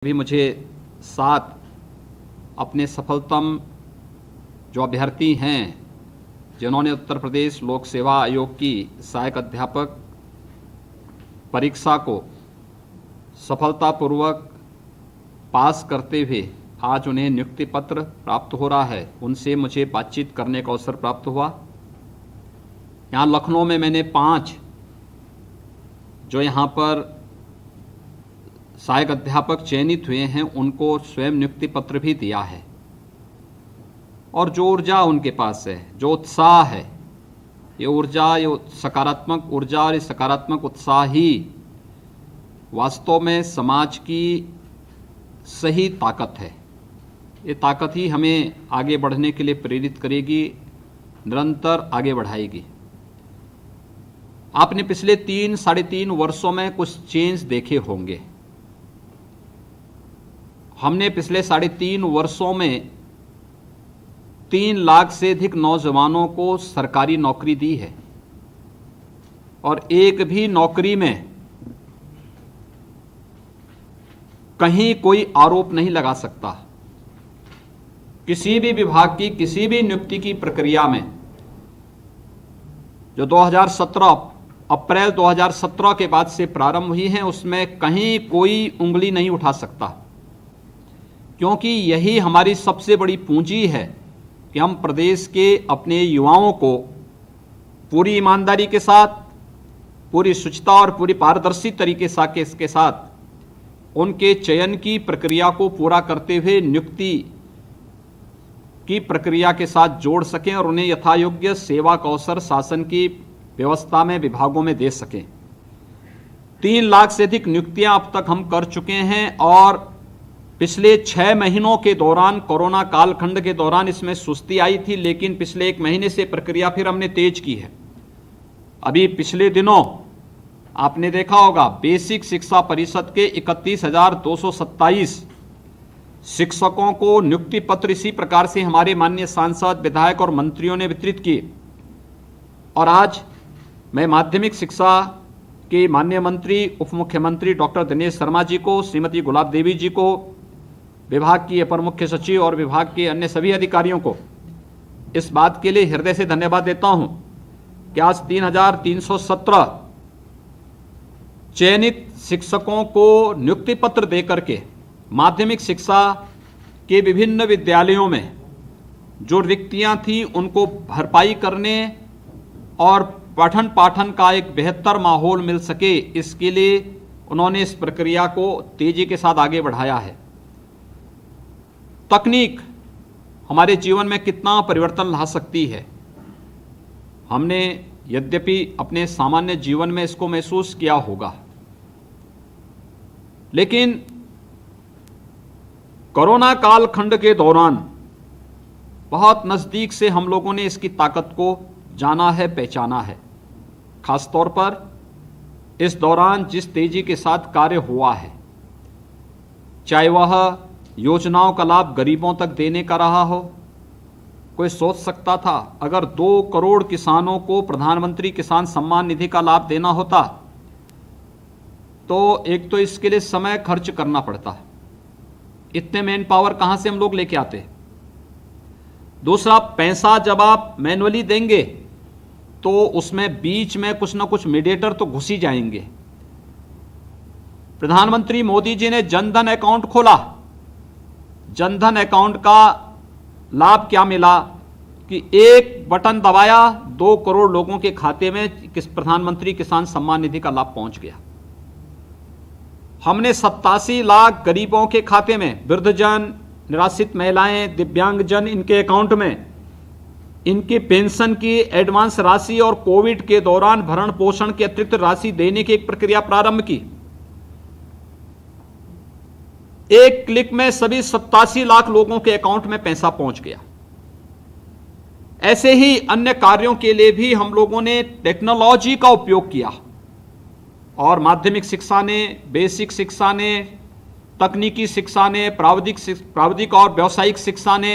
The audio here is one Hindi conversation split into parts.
भी मुझे साथ अपने सफलतम जो अभ्यर्थी हैं जिन्होंने उत्तर प्रदेश लोक सेवा आयोग की सहायक अध्यापक परीक्षा को सफलतापूर्वक पास करते हुए आज उन्हें नियुक्ति पत्र प्राप्त हो रहा है, उनसे मुझे बातचीत करने का अवसर प्राप्त हुआ। यहाँ लखनऊ में मैंने 5 जो यहाँ पर सहायक अध्यापक चयनित हुए हैं उनको स्वयं नियुक्ति पत्र भी दिया है। और जो ऊर्जा उनके पास है, जो उत्साह है, ये ऊर्जा, ये सकारात्मक ऊर्जा और ये सकारात्मक उत्साह ही वास्तव में समाज की सही ताकत है। ये ताकत ही हमें आगे बढ़ने के लिए प्रेरित करेगी, निरंतर आगे बढ़ाएगी। आपने पिछले 3-3.5 वर्षों में कुछ चेंज देखे होंगे। हमने पिछले 3.5 वर्षों में 3 लाख से अधिक नौजवानों को सरकारी नौकरी दी है और एक भी नौकरी में कहीं कोई आरोप नहीं लगा सकता। किसी भी विभाग की किसी भी नियुक्ति की प्रक्रिया में जो 2017 अप्रैल 2017 के बाद से प्रारंभ हुई है उसमें कहीं कोई उंगली नहीं उठा सकता, क्योंकि यही हमारी सबसे बड़ी पूंजी है कि हम प्रदेश के अपने युवाओं को पूरी ईमानदारी के साथ, पूरी शुचिता और पूरी पारदर्शी तरीके के साथ उनके चयन की प्रक्रिया को पूरा करते हुए नियुक्ति की प्रक्रिया के साथ जोड़ सकें और उन्हें यथायोग्य सेवा का अवसर शासन की व्यवस्था में विभागों में दे सकें। 3 लाख से अधिक नियुक्तियां अब तक हम कर चुके हैं और पिछले 6 महीनों के दौरान, कोरोना कालखंड के दौरान इसमें सुस्ती आई थी, लेकिन पिछले 1 महीने से प्रक्रिया फिर हमने तेज की है। अभी पिछले दिनों आपने देखा होगा बेसिक शिक्षा परिषद के 31,227 शिक्षकों को नियुक्ति पत्र इसी प्रकार से हमारे माननीय सांसद, विधायक और मंत्रियों ने वितरित किए। और आज मैं माध्यमिक शिक्षा के माननीय मंत्री, उप मुख्यमंत्री डॉक्टर दिनेश शर्मा जी को, श्रीमती गुलाब देवी जी को, विभाग की अपर मुख्य सचिव और विभाग के अन्य सभी अधिकारियों को इस बात के लिए हृदय से धन्यवाद देता हूं कि आज 3,317 चयनित शिक्षकों को नियुक्ति पत्र देकर के माध्यमिक शिक्षा के विभिन्न विद्यालयों में जो रिक्तियां थी उनको भरपाई करने और पठन पाठन का एक बेहतर माहौल मिल सके, इसके लिए उन्होंने इस प्रक्रिया को तेजी के साथ आगे बढ़ाया है। तकनीक हमारे जीवन में कितना परिवर्तन ला सकती है, हमने यद्यपि अपने सामान्य जीवन में इसको महसूस किया होगा, लेकिन कोरोना कालखंड के दौरान बहुत नजदीक से हम लोगों ने इसकी ताकत को जाना है, पहचाना है। खासतौर पर इस दौरान जिस तेजी के साथ कार्य हुआ है, चाहे वह योजनाओं का लाभ गरीबों तक देने का रहा हो। कोई सोच सकता था अगर 2 करोड़ किसानों को प्रधानमंत्री किसान सम्मान निधि का लाभ देना होता तो एक तो इसके लिए समय खर्च करना पड़ता, इतने मैन पावर कहां से हम लोग लेके आते। दूसरा, पैसा जब आप मैनुअली देंगे तो उसमें बीच में कुछ ना कुछ मीडिएटर तो घुस ही जाएंगे। प्रधानमंत्री मोदी जी ने जनधन अकाउंट खोला। जनधन अकाउंट का लाभ क्या मिला कि एक बटन दबाया, 2 करोड़ लोगों के खाते में प्रधानमंत्री किसान सम्मान निधि का लाभ पहुंच गया। हमने 87 लाख गरीबों के खाते में, वृद्धजन, निराश्रित महिलाएं, दिव्यांगजन, इनके अकाउंट में इनकी पेंशन की एडवांस राशि और कोविड के दौरान भरण पोषण की अतिरिक्त राशि देने की एक प्रक्रिया प्रारंभ की। एक क्लिक में सभी 87 लाख लोगों के अकाउंट में पैसा पहुंच गया। ऐसे ही अन्य कार्यों के लिए भी हम लोगों ने टेक्नोलॉजी का उपयोग किया और माध्यमिक शिक्षा ने, बेसिक शिक्षा ने, तकनीकी शिक्षा ने, प्राविधिक और व्यावसायिक शिक्षा ने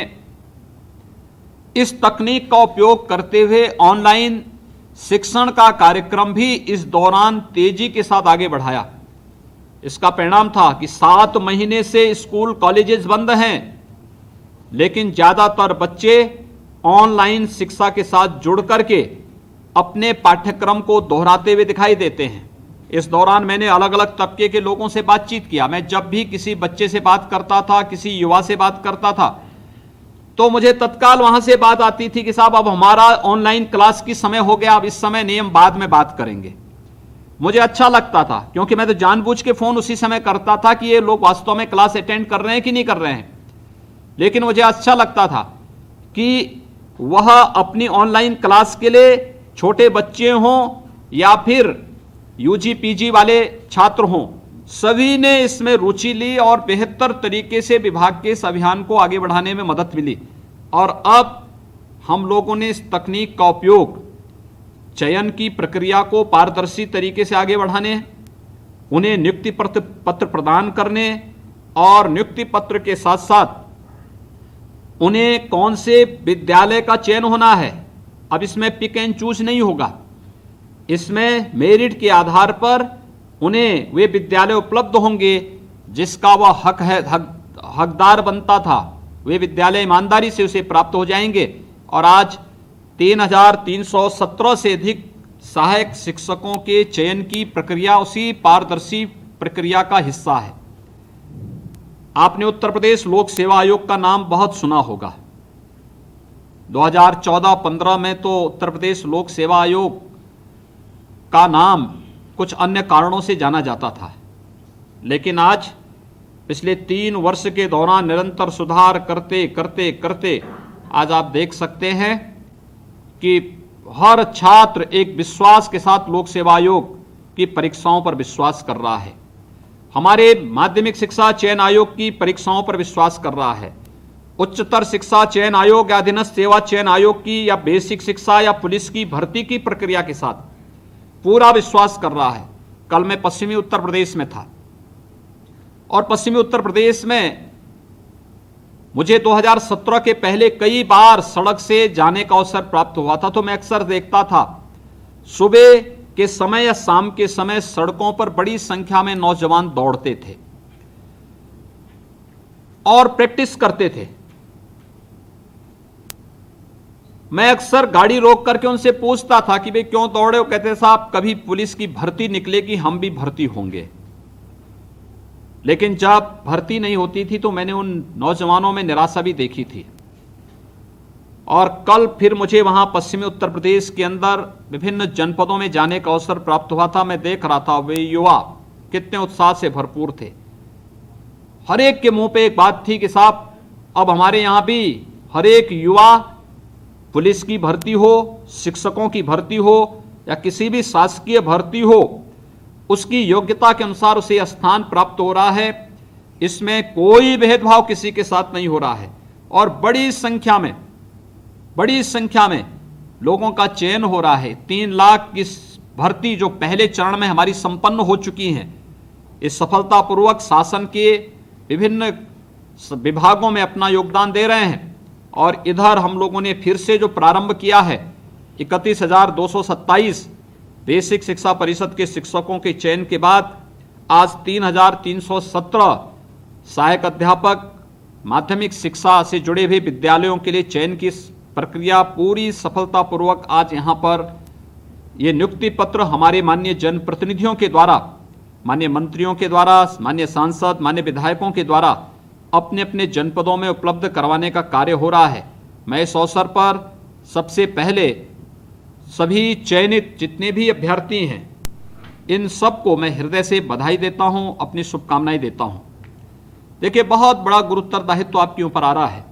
इस तकनीक का उपयोग करते हुए ऑनलाइन शिक्षण का कार्यक्रम भी इस दौरान तेजी के साथ आगे बढ़ाया। इसका परिणाम था कि 7 महीने से स्कूल कॉलेजेस बंद हैं, लेकिन ज्यादातर बच्चे ऑनलाइन शिक्षा के साथ जुड़ करके अपने पाठ्यक्रम को दोहराते हुए दिखाई देते हैं। इस दौरान मैंने अलग अलग तबके के लोगों से बातचीत किया। मैं जब भी किसी बच्चे से बात करता था, किसी युवा से बात करता था, तो मुझे तत्काल वहां से बात आती थी कि साहब अब हमारा ऑनलाइन क्लास की समय हो गया, अब इस समय नियम बाद में बात करेंगे। मुझे अच्छा लगता था, क्योंकि मैं तो जानबूझ के फोन उसी समय करता था कि ये लोग वास्तव में क्लास अटेंड कर रहे हैं कि नहीं कर रहे हैं। लेकिन मुझे अच्छा लगता था कि वह अपनी ऑनलाइन क्लास के लिए छोटे बच्चे हों या फिर यूजी पीजी वाले छात्र हों, सभी ने इसमें रुचि ली और बेहतर तरीके से विभाग के इस अभियान को आगे बढ़ाने में मदद मिली। और अब हम लोगों ने इस तकनीक का उपयोग चयन की प्रक्रिया को पारदर्शी तरीके से आगे बढ़ाने, उन्हें नियुक्ति पत्र प्रदान करने और नियुक्ति पत्र के साथ साथ उन्हें कौन से विद्यालय का चयन होना है, अब इसमें पिक एंड चूज नहीं होगा। इसमें मेरिट के आधार पर उन्हें वे विद्यालय उपलब्ध होंगे जिसका वह हकदार बनता था। वे विद्यालय ईमानदारी से उसे प्राप्त हो जाएंगे। और आज 3,317 से अधिक सहायक शिक्षकों के चयन की प्रक्रिया उसी पारदर्शी प्रक्रिया का हिस्सा है। आपने उत्तर प्रदेश लोक सेवा आयोग का नाम बहुत सुना होगा। 2014-15 में तो उत्तर प्रदेश लोक सेवा आयोग का नाम कुछ अन्य कारणों से जाना जाता था, लेकिन आज पिछले 3 वर्ष के दौरान निरंतर सुधार करते करते करते आज आप देख सकते हैं कि हर छात्र एक विश्वास के साथ लोक सेवा आयोग की परीक्षाओं पर विश्वास कर रहा है। हमारे माध्यमिक शिक्षा चयन आयोग की परीक्षाओं पर विश्वास कर रहा है। उच्चतर शिक्षा चयन आयोग या अधीनस्थ सेवा चयन आयोग की या बेसिक शिक्षा या पुलिस की भर्ती की प्रक्रिया के साथ पूरा विश्वास कर रहा है। कल मैं पश्चिमी उत्तर प्रदेश में था और पश्चिमी उत्तर प्रदेश में मुझे 2017 के पहले कई बार सड़क से जाने का अवसर प्राप्त हुआ था, तो मैं अक्सर देखता था सुबह के समय या शाम के समय सड़कों पर बड़ी संख्या में नौजवान दौड़ते थे और प्रैक्टिस करते थे। मैं अक्सर गाड़ी रोक करके उनसे पूछता था कि भाई क्यों दौड़े हो? कहते साहब कभी पुलिस की भर्ती निकलेगी, हम भी भर्ती होंगे। लेकिन जब भर्ती नहीं होती थी तो मैंने उन नौजवानों में निराशा भी देखी थी। और कल फिर मुझे वहां पश्चिमी उत्तर प्रदेश के अंदर विभिन्न जनपदों में जाने का अवसर प्राप्त हुआ था। मैं देख रहा था वे युवा कितने उत्साह से भरपूर थे। हर एक के मुंह पे एक बात थी कि साहब अब हमारे यहां भी हर एक युवा पुलिस की भर्ती हो, शिक्षकों की भर्ती हो या किसी भी शासकीय भर्ती हो, उसकी योग्यता के अनुसार उसे स्थान प्राप्त हो रहा है। इसमें कोई भेदभाव किसी के साथ नहीं हो रहा है और बड़ी संख्या में लोगों का चयन हो रहा है। 3 लाख की भर्ती जो पहले चरण में हमारी संपन्न हो चुकी हैं, इस सफलतापूर्वक शासन के विभिन्न विभागों में अपना योगदान दे रहे हैं। और इधर हम लोगों ने फिर से जो प्रारंभ किया है 31,227 बेसिक शिक्षा परिषद के शिक्षकों के चयन के बाद आज 3,317 सहायक अध्यापक माध्यमिक शिक्षा से जुड़े हुए विद्यालयों के लिए चयन की प्रक्रिया पूरी सफलतापूर्वक आज यहां पर ये नियुक्ति पत्र हमारे माननीय जनप्रतिनिधियों के द्वारा, माननीय मंत्रियों के द्वारा, माननीय सांसद, माननीय विधायकों के द्वारा अपने अपने जनपदों में उपलब्ध करवाने का कार्य हो रहा है। मैं इस अवसर पर सबसे पहले सभी चयनित जितने भी अभ्यर्थी हैं इन सबको मैं हृदय से बधाई देता हूं, अपनी शुभकामनाएं देता हूं। देखिए बहुत बड़ा गुरुतर दायित्व आपके ऊपर आ रहा है।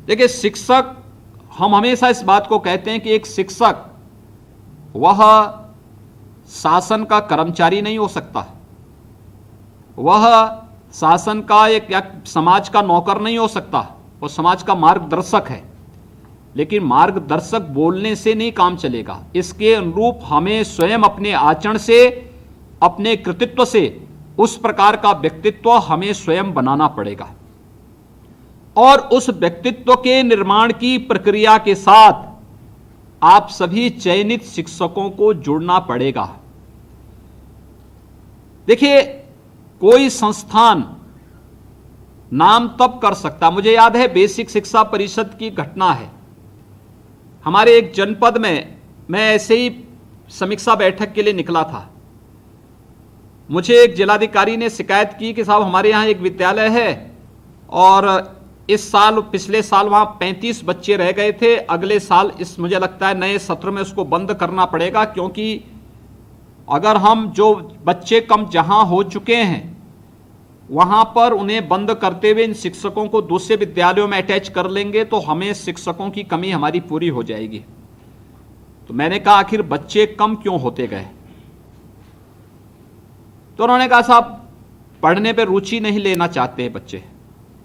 देखिए शिक्षक, हम हमेशा इस बात को कहते हैं कि एक शिक्षक वह शासन का कर्मचारी नहीं हो सकता, वह शासन का एक या समाज का नौकर नहीं हो सकता, वो समाज का मार्गदर्शक है। लेकिन मार्गदर्शक बोलने से नहीं काम चलेगा, इसके अनुरूप हमें स्वयं अपने आचरण से, अपने कृतित्व से उस प्रकार का व्यक्तित्व हमें स्वयं बनाना पड़ेगा। और उस व्यक्तित्व के निर्माण की प्रक्रिया के साथ आप सभी चयनित शिक्षकों को जुड़ना पड़ेगा। देखिए, कोई संस्थान नाम तब कर सकता, मुझे याद है बेसिक शिक्षा परिषद की घटना है, हमारे एक जनपद में मैं ऐसे ही समीक्षा बैठक के लिए निकला था। मुझे एक जिलाधिकारी ने शिकायत की कि साहब हमारे यहाँ एक विद्यालय है और इस साल, पिछले साल वहाँ 35 बच्चे रह गए थे, अगले साल इस मुझे लगता है नए सत्र में उसको बंद करना पड़ेगा, क्योंकि अगर हम जो बच्चे कम जहाँ हो चुके हैं वहाँ पर उन्हें बंद करते हुए इन शिक्षकों को दूसरे विद्यालयों में अटैच कर लेंगे तो हमें शिक्षकों की कमी हमारी पूरी हो जाएगी। तो मैंने कहा आखिर बच्चे कम क्यों होते गए? तो उन्होंने कहा साहब पढ़ने पे रुचि नहीं लेना चाहते हैं बच्चे।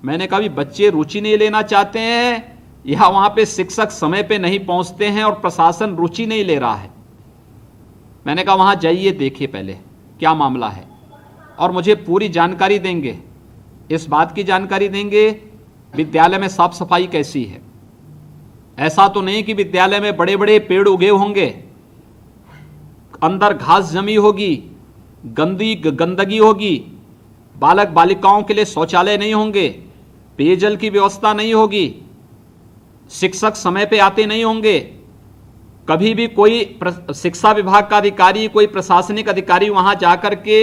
मैंने कहा भी बच्चे रुचि नहीं लेना चाहते हैं या वहां पे शिक्षक समय पे नहीं पहुंचते हैं और प्रशासन रुचि नहीं ले रहा है? मैंने कहा वहां जाइए, देखिए पहले क्या मामला है और मुझे पूरी जानकारी देंगे, इस बात की जानकारी देंगे विद्यालय में साफ सफाई कैसी है। ऐसा तो नहीं कि विद्यालय में बड़े बड़े पेड़ उगे होंगे, अंदर घास जमी होगी, गंदगी होगी, बालक बालिकाओं के लिए शौचालय नहीं होंगे, पेयजल की व्यवस्था नहीं होगी, शिक्षक समय पे आते नहीं होंगे, कभी भी कोई शिक्षा विभाग का अधिकारी, कोई प्रशासनिक अधिकारी वहां जाकर के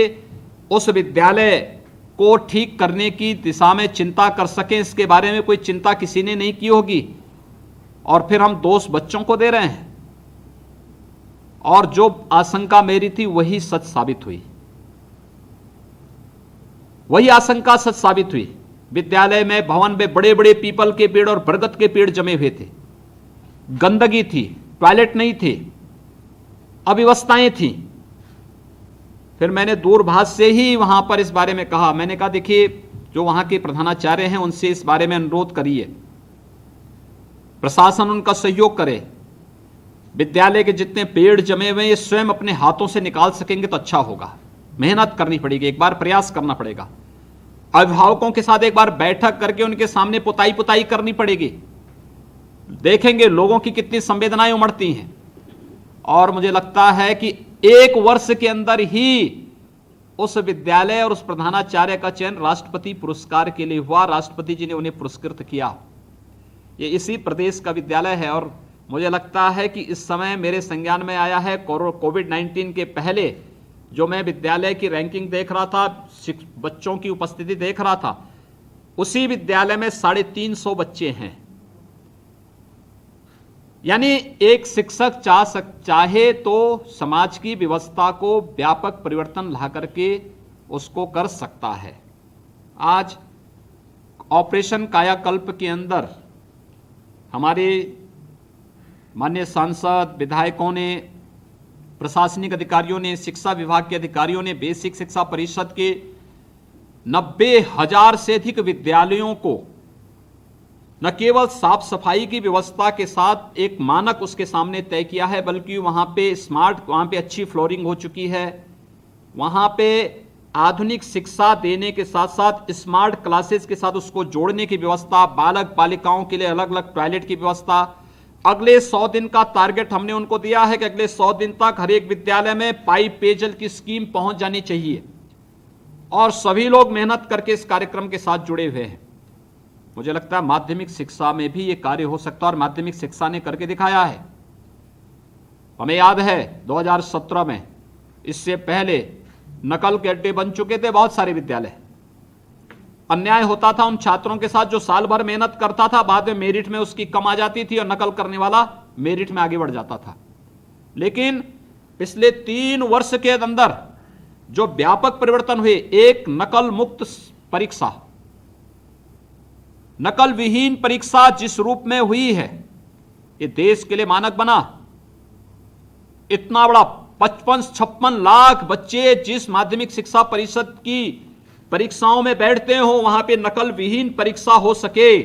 उस विद्यालय को ठीक करने की दिशा में चिंता कर सके, इसके बारे में कोई चिंता किसी ने नहीं की होगी। और फिर हम दोष बच्चों को दे रहे हैं और जो आशंका मेरी थी वही सच साबित हुई, वही आशंका सच साबित हुई। विद्यालय में, भवन में बड़े बड़े पीपल के पेड़ और बरगद के पेड़ जमे हुए थे, गंदगी थी, टॉयलेट नहीं थे, अव्यवस्थाएं थी। फिर मैंने दूरभाष से ही वहां पर इस बारे में कहा, मैंने कहा देखिए जो वहां के प्रधानाचार्य हैं उनसे इस बारे में अनुरोध करिए, प्रशासन उनका सहयोग करे, विद्यालय के जितने पेड़ जमे हुए ये स्वयं अपने हाथों से निकाल सकेंगे तो अच्छा होगा। मेहनत करनी पड़ेगी, एक बार प्रयास करना पड़ेगा, अभिभावकों के साथ एक बार बैठक करके उनके सामने पुताई करनी पड़ेगी, देखेंगे लोगों की कितनी संवेदनाएं उमड़ती हैं। और मुझे लगता है कि 1 वर्ष के अंदर ही उस विद्यालय और उस प्रधानाचार्य का चयन राष्ट्रपति पुरस्कार के लिए हुआ, राष्ट्रपति जी ने उन्हें पुरस्कृत किया। ये इसी प्रदेश का विद्यालय है और मुझे लगता है कि इस समय मेरे संज्ञान में आया है, कोविड-19 के पहले जो मैं विद्यालय की रैंकिंग देख रहा था, बच्चों की उपस्थिति देख रहा था, उसी विद्यालय में 350 बच्चे हैं। यानी एक शिक्षक चाहे तो समाज की व्यवस्था को व्यापक परिवर्तन ला करके उसको कर सकता है। आज ऑपरेशन कायाकल्प के अंदर हमारे माननीय सांसद, विधायकों ने, प्रशासनिक अधिकारियों ने, शिक्षा विभाग के अधिकारियों ने बेसिक शिक्षा परिषद के 90,000 से अधिक विद्यालयों को न केवल साफ सफाई की व्यवस्था के साथ एक मानक उसके सामने तय किया है, बल्कि वहां पे अच्छी फ्लोरिंग हो चुकी है, वहां पे आधुनिक शिक्षा देने के साथ साथ स्मार्ट क्लासेस के साथ उसको जोड़ने की व्यवस्था, बालक बालिकाओं के लिए अलग अलग टॉयलेट की व्यवस्था। अगले 100 दिन का टारगेट हमने उनको दिया है कि अगले 100 दिन तक हर एक विद्यालय में पाइप पेयजल की स्कीम पहुंच जानी चाहिए और सभी लोग मेहनत करके इस कार्यक्रम के साथ जुड़े हुए हैं। मुझे लगता है माध्यमिक शिक्षा में भी ये कार्य हो सकता है और माध्यमिक शिक्षा ने करके दिखाया है। हमें याद है 2017 में, इससे पहले नकल के अड्डे बन चुके थे बहुत सारे विद्यालय। अन्याय होता था उन छात्रों के साथ जो साल भर मेहनत करता था, बाद में मेरिट में उसकी कम आ जाती थी और नकल करने वाला मेरिट में आगे बढ़ जाता था। लेकिन पिछले 3 वर्ष के अंदर जो व्यापक परिवर्तन हुए, एक नकल मुक्त परीक्षा, नकल विहीन परीक्षा जिस रूप में हुई है, ये देश के लिए मानक बना। इतना बड़ा 55-56 लाख बच्चे जिस माध्यमिक शिक्षा परिषद की परीक्षाओं में बैठते हो, वहां पे नकल विहीन परीक्षा हो सके,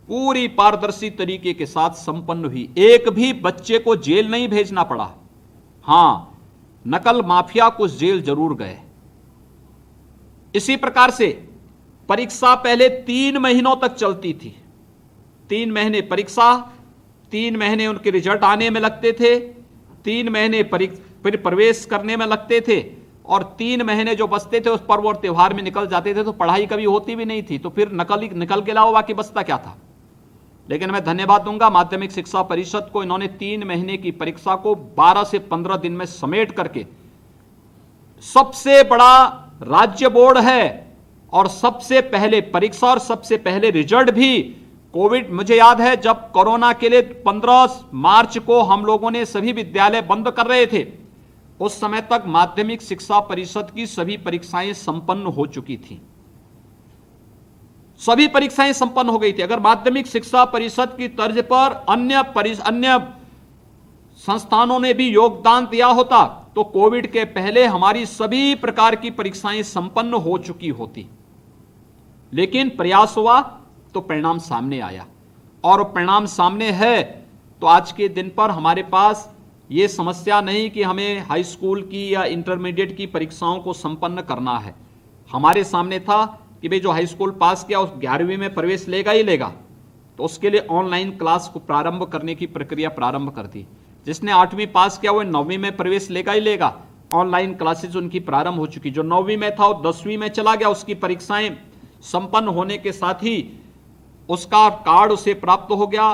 पूरी पारदर्शी तरीके के साथ संपन्न हुई। एक भी बच्चे को जेल नहीं भेजना पड़ा। हां, नकल माफिया कुछ जेल जरूर गए। इसी प्रकार से परीक्षा पहले 3 महीनों तक चलती थी। 3 महीने परीक्षा, 3 महीने उनके रिजल्ट आने में लगते थे, 3 महीने फिर प्रवेश करने में लगते थे, और 3 महीने जो बचते थे उस पर्व और त्योहार में निकल जाते थे, तो पढ़ाई कभी होती भी नहीं थी, तो फिर निकल के अलावा बाकी बचता क्या था। लेकिन मैं धन्यवाद दूंगा माध्यमिक शिक्षा परिषद को, इन्होंने 3 महीने की परीक्षा को 12 से 15 दिन में समेट करके, सबसे बड़ा राज्य बोर्ड है और सबसे पहले परीक्षा और सबसे पहले रिजल्ट भी कोविड, मुझे याद है जब कोरोना के लिए 15 मार्च को हम लोगों ने सभी विद्यालय बंद कर रहे थे, उस समय तक माध्यमिक शिक्षा परिषद की सभी परीक्षाएं संपन्न हो चुकी थी, सभी परीक्षाएं संपन्न हो गई थी। अगर माध्यमिक शिक्षा परिषद की तर्ज पर अन्य संस्थानों ने भी योगदान दिया होता तो कोविड के पहले हमारी सभी प्रकार की परीक्षाएं संपन्न हो चुकी होती। लेकिन प्रयास हुआ तो परिणाम सामने आया, और परिणाम सामने है तो आज के दिन पर हमारे पास ये समस्या नहीं कि हमें हाई स्कूल की या इंटरमीडिएट की परीक्षाओं को संपन्न करना है। हमारे सामने था कि भाई जो हाई स्कूल पास किया उस 11वीं में प्रवेश लेगा ही लेगा, तो उसके लिए ऑनलाइन क्लास को प्रारंभ करने की प्रक्रिया प्रारंभ कर दी। जिसने 8वीं पास किया वो 9वीं में प्रवेश लेगा ही लेगा, ऑनलाइन क्लासेस उनकी प्रारंभ हो चुकी। जो 9वीं में था वो 10वीं में चला गया, उसकी परीक्षाएं संपन्न होने के साथ ही उसका कार्ड उसे प्राप्त हो गया,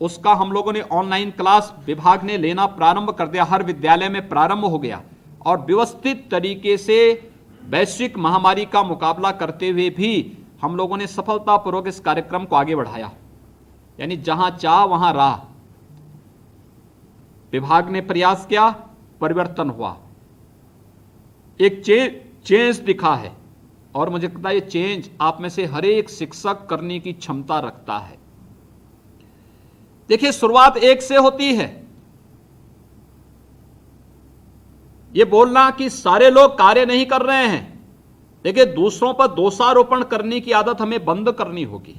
उसका हम लोगों ने ऑनलाइन क्लास विभाग ने लेना प्रारंभ कर दिया, हर विद्यालय में प्रारंभ हो गया। और व्यवस्थित तरीके से वैश्विक महामारी का मुकाबला करते हुए भी हम लोगों ने सफलतापूर्वक इस कार्यक्रम को आगे बढ़ाया। यानी जहां चाह वहां राह, विभाग ने प्रयास किया, परिवर्तन हुआ, एक चेंज दिखा है, और मुझे लगता है ये चेंज आप में से हर एक शिक्षक करने की क्षमता रखता है। देखिए, शुरुआत एक से होती है। ये बोलना कि सारे लोग कार्य नहीं कर रहे हैं, देखिए दूसरों पर दोषारोपण करने की आदत हमें बंद करनी होगी।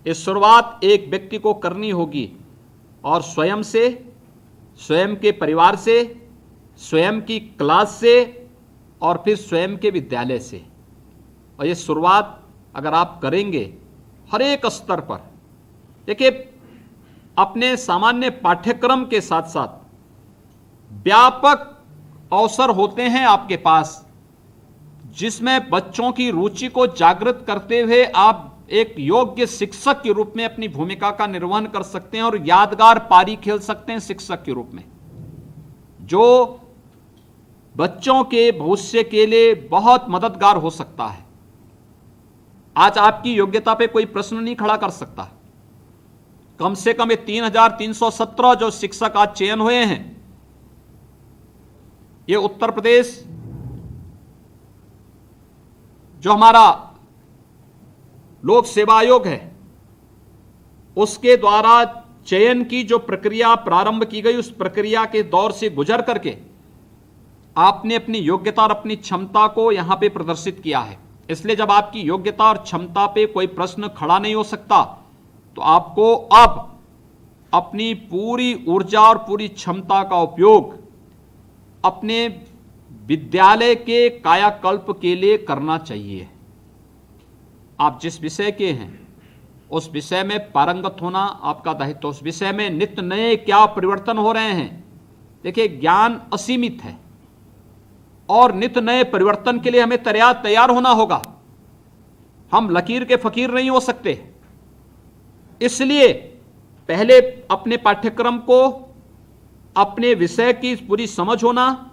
इस शुरुआत एक व्यक्ति को करनी होगी, और स्वयं से, स्वयं के परिवार से, स्वयं की क्लास से, और फिर स्वयं के विद्यालय से। और ये शुरुआत अगर आप करेंगे हर एक स्तर पर, देखिए अपने सामान्य पाठ्यक्रम के साथ साथ व्यापक अवसर होते हैं आपके पास, जिसमें बच्चों की रुचि को जागृत करते हुए आप एक योग्य शिक्षक के रूप में अपनी भूमिका का निर्वहन कर सकते हैं और यादगार पारी खेल सकते हैं शिक्षक के रूप में, जो बच्चों के भविष्य के लिए बहुत मददगार हो सकता है। आज आपकी योग्यता पे कोई प्रश्न नहीं खड़ा कर सकता। कम से कम ये 3317 जो शिक्षक आज चयन हुए हैं, ये उत्तर प्रदेश जो हमारा लोक सेवा आयोग है उसके द्वारा चयन की जो प्रक्रिया प्रारंभ की गई, उस प्रक्रिया के दौर से गुजर करके आपने अपनी योग्यता और अपनी क्षमता को यहां पे प्रदर्शित किया है। इसलिए जब आपकी योग्यता और क्षमता पे कोई प्रश्न खड़ा नहीं हो सकता, तो आपको अब अपनी पूरी ऊर्जा और पूरी क्षमता का उपयोग अपने विद्यालय के कायाकल्प के लिए करना चाहिए। आप जिस विषय के हैं उस विषय में पारंगत होना आपका दायित्व। उस विषय में नित्य नए क्या परिवर्तन हो रहे हैं, देखिए ज्ञान असीमित है और नित्य नए परिवर्तन के लिए हमें तैयार होना होगा। हम लकीर के फकीर नहीं हो सकते। इसलिए पहले अपने पाठ्यक्रम को, अपने विषय की पूरी समझ होना,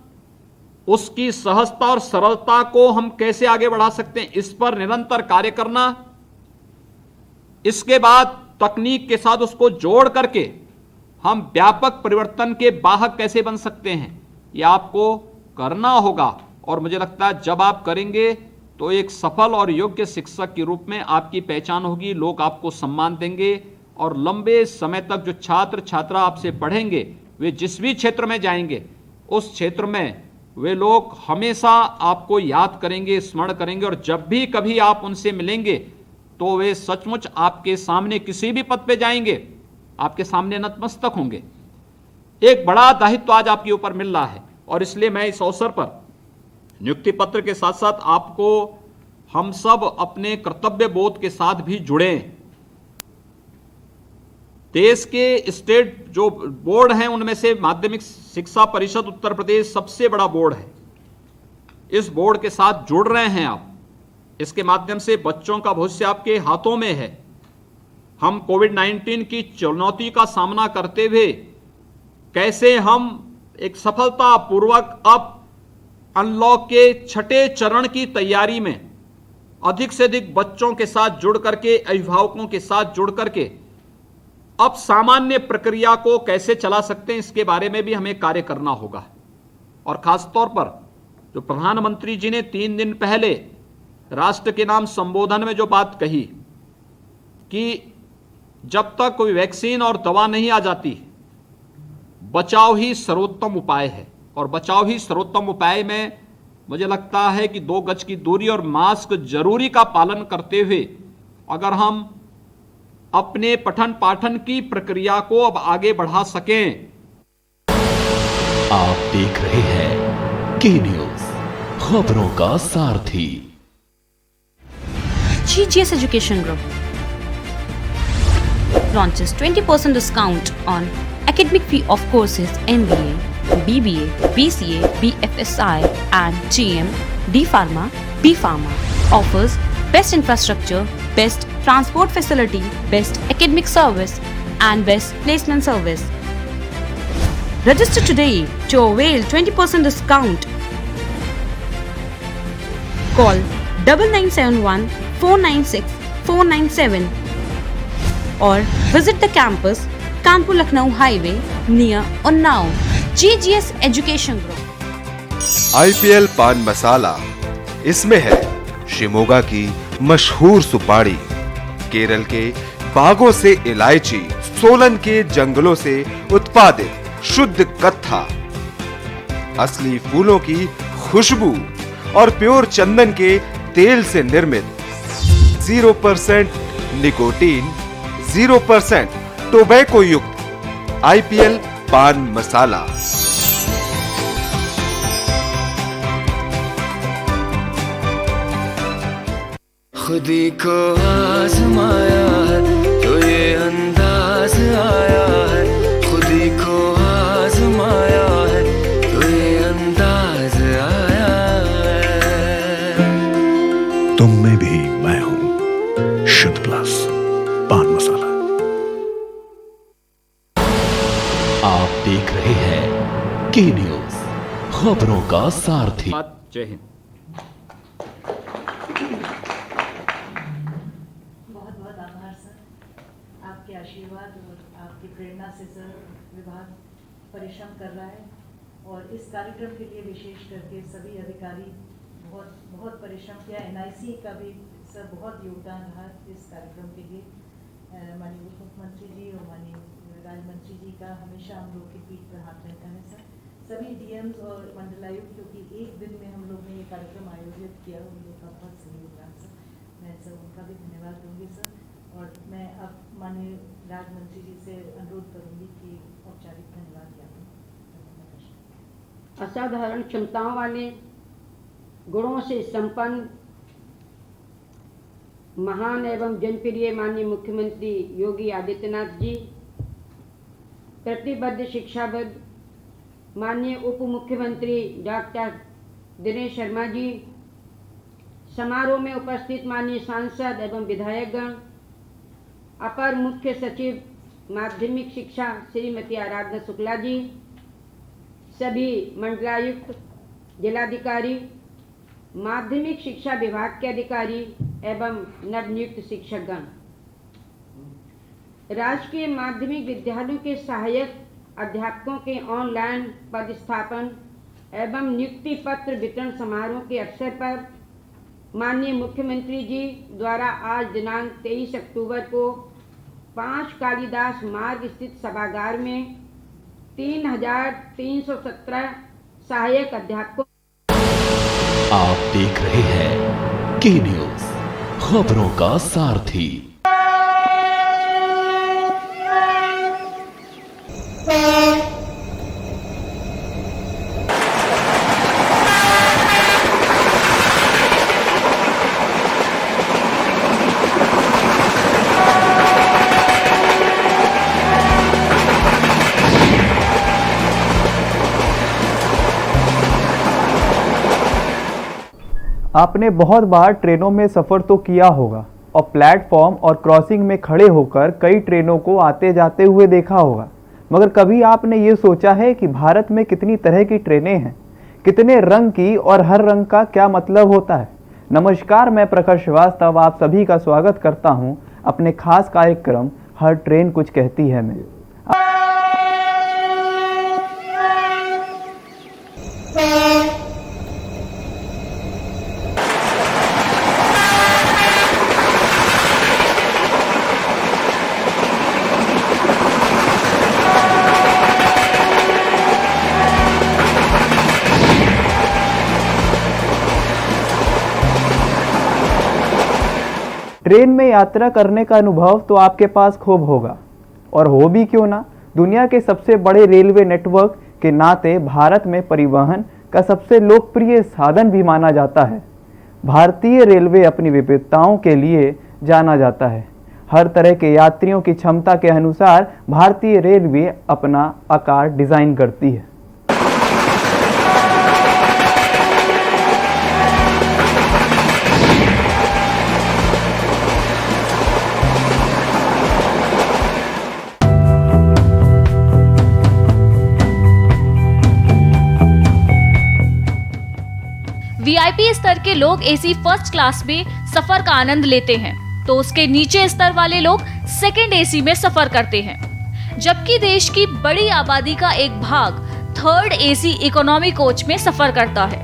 उसकी सहजता और सरलता को हम कैसे आगे बढ़ा सकते हैं, इस पर निरंतर कार्य करना। इसके बाद तकनीक के साथ उसको जोड़ करके हम व्यापक परिवर्तन के वाहक कैसे बन सकते हैं, यह आपको करना होगा। और मुझे लगता है जब आप करेंगे तो एक सफल और योग्य शिक्षक के रूप में आपकी पहचान होगी, लोग आपको सम्मान देंगे और लंबे समय तक जो छात्र छात्रा आपसे पढ़ेंगे वे जिस भी क्षेत्र में जाएंगे उस क्षेत्र में वे लोग हमेशा आपको याद करेंगे, स्मरण करेंगे, और जब भी कभी आप उनसे मिलेंगे तो वे सचमुच आपके सामने किसी भी पद पे जाएंगे, आपके सामने नतमस्तक होंगे। एक बड़ा दायित्व आज आपके ऊपर मिल रहा है, और इसलिए मैं इस अवसर पर नियुक्ति पत्र के साथ साथ आपको हम सब अपने कर्तव्य बोध के साथ भी जुड़े। देश के स्टेट जो बोर्ड हैं उनमें से माध्यमिक शिक्षा परिषद उत्तर प्रदेश सबसे बड़ा बोर्ड है। इस बोर्ड के साथ जुड़ रहे हैं आप, इसके माध्यम से बच्चों का भविष्य आपके हाथों में है। हम कोविड-19 की चुनौती का सामना करते हुए कैसे हम एक सफलतापूर्वक अब अनलॉक के छठे चरण की तैयारी में अधिक से अधिक बच्चों के साथ जुड़ करके, अभिभावकों के साथ जुड़ करके अब सामान्य प्रक्रिया को कैसे चला सकते हैं, इसके बारे में भी हमें कार्य करना होगा। और खासतौर पर जो प्रधानमंत्री जी ने 3 दिन पहले राष्ट्र के नाम संबोधन में जो बात कही कि जब तक कोई वैक्सीन और दवा नहीं आ जाती, बचाव ही सर्वोत्तम उपाय है। और बचाव ही सर्वोत्तम उपाय में मुझे लगता है कि 2 गज की दूरी और मास्क जरूरी का पालन करते हुए अगर हम अपने पठन पाठन की प्रक्रिया को अब आगे बढ़ा सकें। आप देख रहे हैं के न्यूज, खबरों का सारथी। GGS Education Group launches 20% discount on academic fee of courses MBA, BBA, BCA, BFSI and GM, D Pharma, B Pharma. Offers best infrastructure, best transport facility, best academic service and best placement service. Register today to avail 20% discount. Call 9971 496 497 or visit the campus Kanpur Lucknow Highway near Unnao. GGS Education Group. IPL पान मसाला, इसमें है शिमोगा की मशहूर सुपारी, केरल के बागों से इलायची, सोलन के जंगलों से उत्पादित शुद्ध कत्था, असली फूलों की खुशबू और प्योर चंदन के तेल से निर्मित 0% निकोटीन, 0% टोबैको युक्त IPL पान मसाला। खुदी को आजमाया है तो ये अंदाज आया है, खुदी को आजमाया है तो ये अंदाज आया है। तुम में भी मैं हूं, शुद्ध प्लस पान मसाला। आप देख रहे हैं के न्यूज, खबरों का सारथी। जय हिंद। बहुत बहुत आभार सर, आपके आशीर्वाद और आपकी प्रेरणा से सर विभाग परिश्रम कर रहा है और इस कार्यक्रम के लिए विशेष करके सभी अधिकारी बहुत बहुत परिश्रम किया। NIC का भी सर बहुत योगदान रहा इस कार्यक्रम के लिए। माननीय उप मुख्यमंत्री जी और माननीय राज्य मंत्री जी का हमेशा हम लोग की पीठ पर हाथ रहता है सर। सभी DMs और मंडलायुक्त, क्योंकि एक दिन में हम लोग ने ये कार्यक्रम आयोजित किया, उन लोग का बहुत सहयोग रहा सर। मैं सर उनका भी धन्यवाद दूंगी सर। और मैं अब माननीय राज्य मंत्री जी से अनुरोध करूंगी कि औपचारिक धन्यवाद ज्ञापन। असाधारण क्षमताओं वाले, गुणों से संपन्न, महान एवं जनप्रिय माननीय मुख्यमंत्री योगी आदित्यनाथ जी, प्रतिबद्ध शिक्षाविद माननीय उप मुख्यमंत्री डॉक्टर दिनेश शर्मा जी, समारोह में उपस्थित माननीय सांसद एवं विधायकगण, अपर मुख्य सचिव माध्यमिक शिक्षा श्रीमती आराधना शुक्ला जी, सभी मंडलायुक्त, जिलाधिकारी, माध्यमिक शिक्षा विभाग के अधिकारी एवं नवनियुक्त शिक्षकगण, राजकीय माध्यमिक विद्यालयों के सहायक अध्यापकों के ऑनलाइन पदस्थापन एवं नियुक्ति पत्र वितरण समारोह के अवसर पर माननीय मुख्यमंत्री जी द्वारा आज दिनांक 23 अक्टूबर को 5 कालिदास मार्ग स्थित सभागार में 3317 सहायक अध्यापकों। आप देख रहे हैं के न्यूज, खबरों का सारथी। आपने बहुत बार ट्रेनों में सफ़र तो किया होगा और प्लेटफॉर्म और क्रॉसिंग में खड़े होकर कई ट्रेनों को आते जाते हुए देखा होगा, मगर कभी आपने ये सोचा है कि भारत में कितनी तरह की ट्रेनें हैं, कितने रंग की और हर रंग का क्या मतलब होता है। नमस्कार, मैं प्रखर श्रीवास्तव आप सभी का स्वागत करता हूं अपने खास कार्यक्रम हर ट्रेन कुछ कहती है में। ट्रेन में यात्रा करने का अनुभव तो आपके पास खूब होगा, और हो भी क्यों ना। दुनिया के सबसे बड़े रेलवे नेटवर्क के नाते भारत में परिवहन का सबसे लोकप्रिय साधन भी माना जाता है। भारतीय रेलवे अपनी विविधताओं के लिए जाना जाता है। हर तरह के यात्रियों की क्षमता के अनुसार भारतीय रेलवे अपना आकार डिज़ाइन करती है। वीआईपी स्तर के लोग एसी फर्स्ट क्लास में सफर का आनंद लेते हैं, तो उसके नीचे स्तर वाले लोग सेकंड एसी में सफर करते हैं। जबकि देश की बड़ी आबादी का एक भाग थर्ड एसी इकोनॉमी कोच में सफर करता है।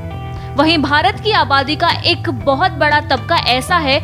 वहीं भारत की आबादी का एक बहुत बड़ा तबका ऐसा है